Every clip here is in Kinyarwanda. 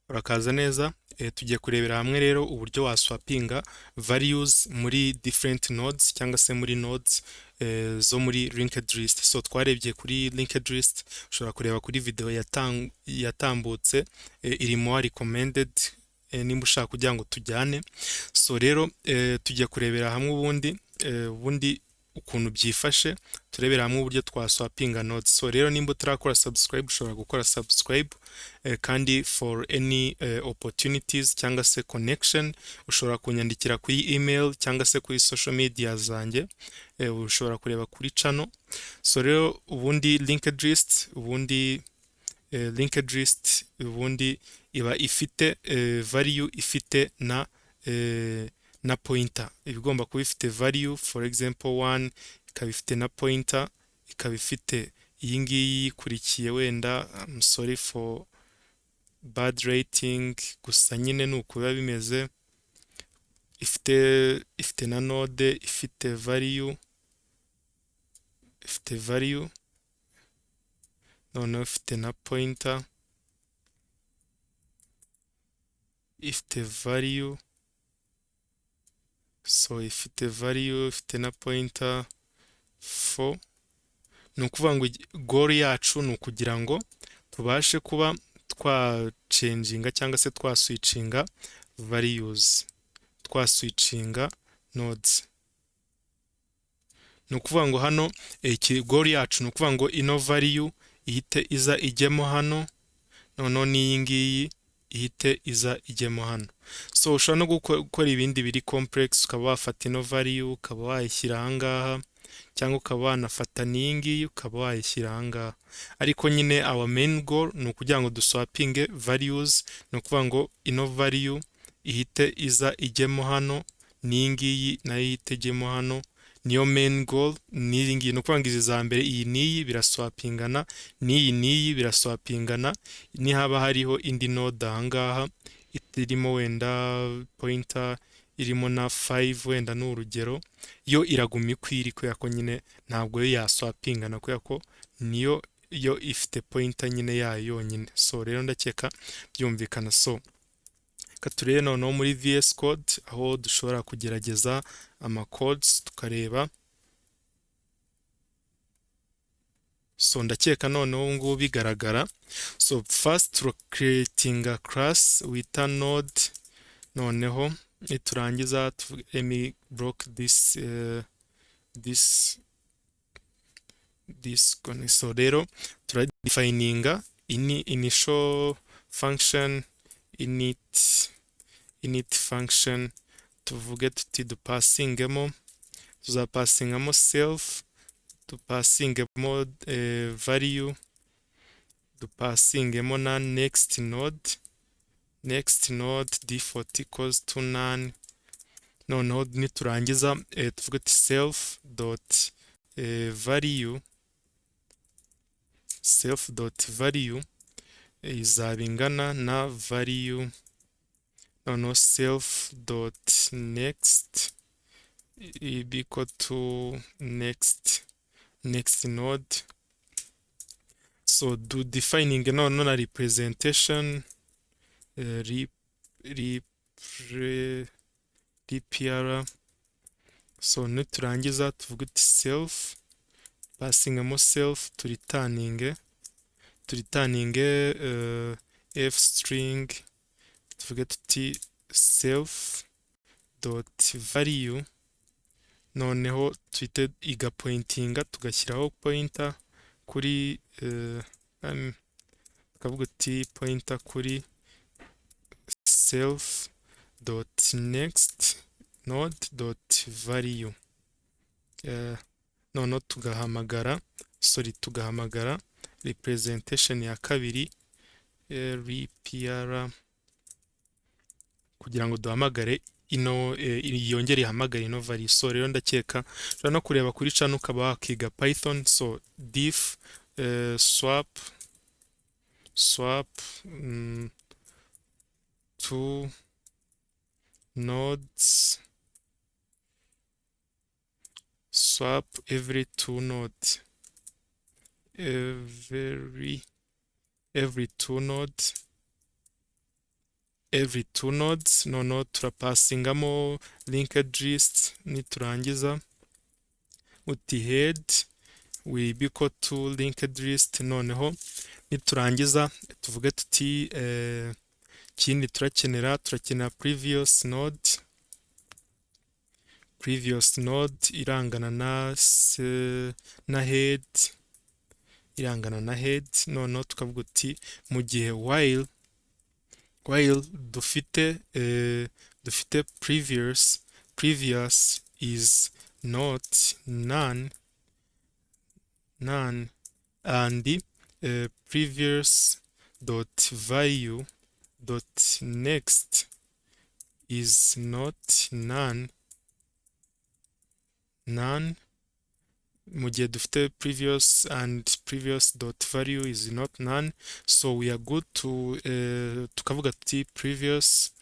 Urakaza neza. Tugiye kurebera hamwe rero uburyo waswapinga values muri different nodes cyangwa se muri nodes zo muri linked list. So twarebye kuri linked list, ushobora kureba kuri video yatambutse irimo recommended nimba ushaka kugira ngo tujyane. So rero tugiye kurebera hamwe ubundi ukuntu byifashe, turebera hamwe uburyo twaswapinga nodes. So rero nimba utarakora subscribe, ushobora gukora subscribe, kandi for any opportunities cyangwa se connection ushobora kunyandikira kuri email cyangwa se kuri social media zanjye, ushobora kureba kuri channel. So rero ubundi linked list iba ifite value ifite na pointer, ibigomba kuba ifite value, for example 1, ikaba ifite na pointer, ikaba ifite iyi ngiyi ikurikiye, wenda I'm sorry for bad rating, gusa nyine nuko biba bimeze. Ifite na node, ifite value, noneho ifite na pointer, ifite value. So ifite value, ifite na pointer 4. Ni ukuvuga ngo goal yacu ni ukugira ngo tubashe kuba twachanginga cyangwa se twaswitchinga values, twaswitchinga nodes. Ni ukuvuga ngo hano goal yacu ni ukuvuga ngo ino value ihite iza ijyemo hano, noneho n'iyi ngiyi ihite iza ijyemo hano. So ushobora no gukora ibindi biri complex, ukaba wafata ino value ukaba wayishyira ahangaha, cyangwa ukaba wanafata n'iyi ngiyi ukaba wayishyira ahangaha. Ariko nyine our main goal ni ukugira ngo duswapinge values, ni ukuvuga ngo ino value ihite iza ijyemo hano, n'iyi ngiyi nayo ihite ijyemo hano. Niyo main goal. N'iyi ngiyi ni ukuvuga ngo izi za mbere, iyi n'iyi biraswapingana, n'iyi biraswapingana. Nihaba hariho indi node ahangaha irimo wenda pointer irimo na 5, wenda ni urugero, yo iraguma ikwiri kubera ko nyine ntabwo yo yaswapingana kubera ko niyo ifite pointer nyine yayo yonyine. So rero ndakeka byumvikana. So katurebe noneho muri VS Code aho dushobora kugerageza ama codes tukareba. So ndakeka noneho ngubu bigaragara. So first creating a class with a node, noneho niturangiza let me block this so rero turadefininga initial function, init function, tuvuge tuti dupasingemo, tuzapasingamo self, dupasingemo value, dupasingemo na next node default equals to none. Noneho niturangiza tuvuge tuti self dot value izaba ingana na value, noneho self dot next equal to next node. So do defining noneho na representation repr. So niturangiza tuvuge uti self, passingamo self, turitaninge f string, tuvuge tuti self dot value, noneho tuhite igapointinga, tugashyiraho pointer kuri tukavuga uti pointer kuri self dot next node dot value. Noneho tugahamagara representation ya kabiri repr, kugira ngo duhamagare ino yongere ihamagare ino value. So rero ndakeka ushobora no kureba kuri channel ukaba wakiga Python. So diff swap two nodes, swap every two nodes, every two nodes, every two nodes, noneho turapasingamo linked list, niturangiza uti head will be equal to linked list, noneho niturangiza tuvuge tuti ikindi turakenera previous node irangana na head, irangana na head, noneho tukavuga uti mu gihe while dufite previous is not none and previous dot value dot next is not none, mu gihe dufite previous and previous dot value is not none, so we are good to tukavuga tuti previous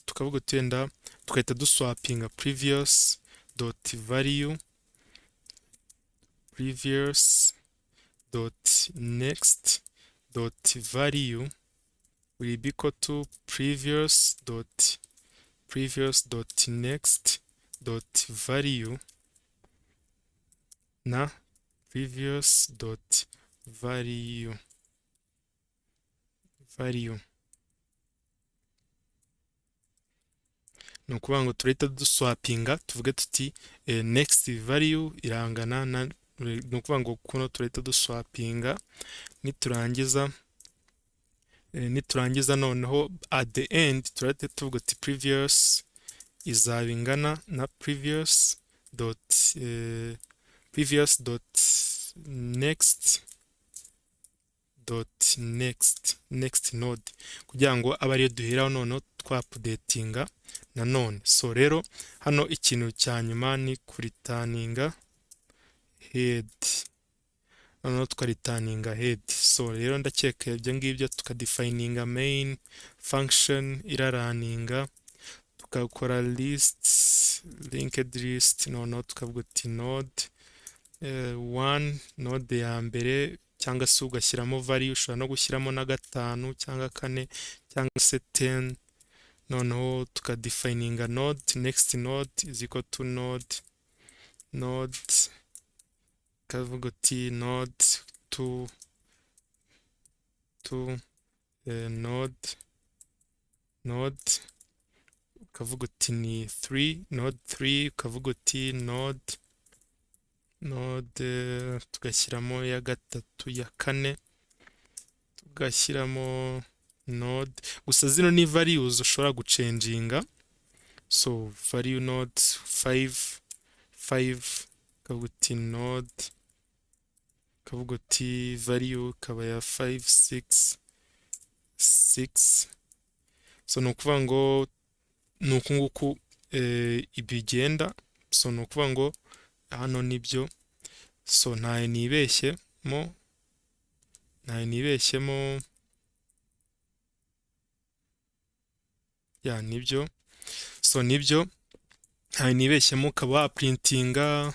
tukavuga tuenda tukahita duswapinga previous dot value previous dot next dot value will be equal to previous dot next dot value na previous dot value ni ukuvuga ngo turahita duswapinga tuvuge tuti next value irangana na, ni ukuvuga ngo kuno turahita duswapinga, niturangiza noneho at the end turahita tuvuga tuti previous izaba ingana na previous dot next node, kugira ngo abe ariyo duheraho noneho twapudetinga nanone. So rero hano ikintu cya nyuma ni kuritaninga head, noneho tukaritaninga head. So rero ndakeka ibyo ngibyo tukadefininga main function iraraninga, tukakora linked list, noneho tukavuga uti node 1 node ya mbere, cyangwa se ugashyiramo value, ushobora no gushyiramo na 5 cyangwa 4 cyangwa se 10, noneho tukadefininga node next node is equal to node kavuga uti node 2 node ukavuga uti ni 3 node 3 ukavuga uti node tugashyiramo ya 3 ya 4 tugashyiramo node, gusa zino ni values ushobora gucenginga. So value node 5 ukavuga uti node ukavuga uti value kaba ya 5 6. So ni ukuvuga ngo ni uku nguku ibigenda. So ni ukuvuga ngo hano nibyo, so ntayo nibeshyemo ya nibyo, so nibyo ntayo nibeshyemo, ukaba waprintinga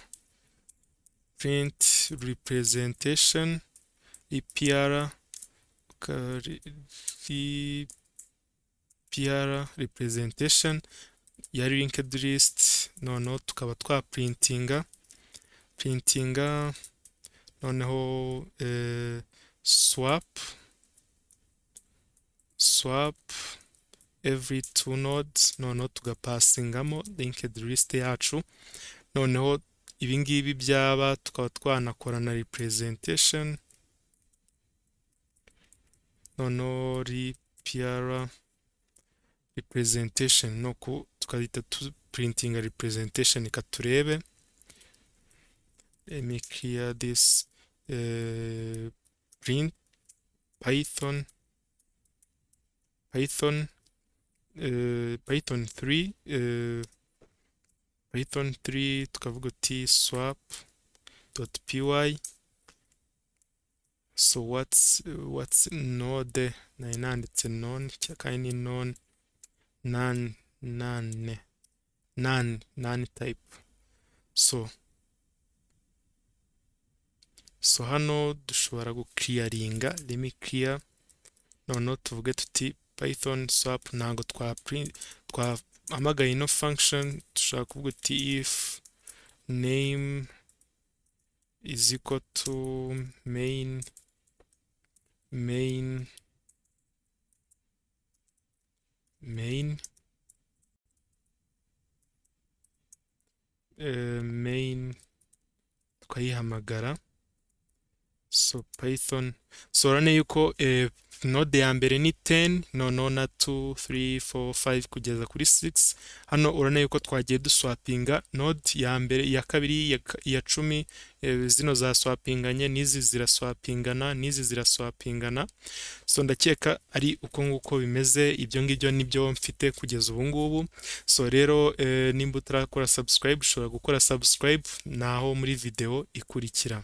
print representation EPR representation ya linked list, noneho tukaba twaprintinga noneho swap every two nodes, noneho tugapasingamo linked list yacu, noneho ibingibi byaba tukaba twanakora na representation, noneho PR representation nuko tukahita printinga representation ikaturebe. Let me clear this print Python 3 Python 3 tukavuga uti swap.py. So what's node nanditse none cyakandi none type. So hano dushobora guclearinga, let me clear, noneho tuvuge tuti python swap ntago twahamagaye ino function, dushaka kuvuga uti if name is equal to main main tukayihamagara. So python, so urabona yuko node ya mbere ni 10, noneho na 2 3 4 5 kugeza kuri 6. Hano urabona yuko twagiye duswapinga node ya mbere, iya kabiri, iya 10, zino za swapinganye, n'izi ziraswapingana, n'izi ziraswapingana. So ndakeka ari uko nguko bimeze. Ibyo ngibyo nibyo mfite kugeza ubu ngubu. So rero nimba utarakora subscribe, ushobora gukora subscribe naho muri video ikurikira.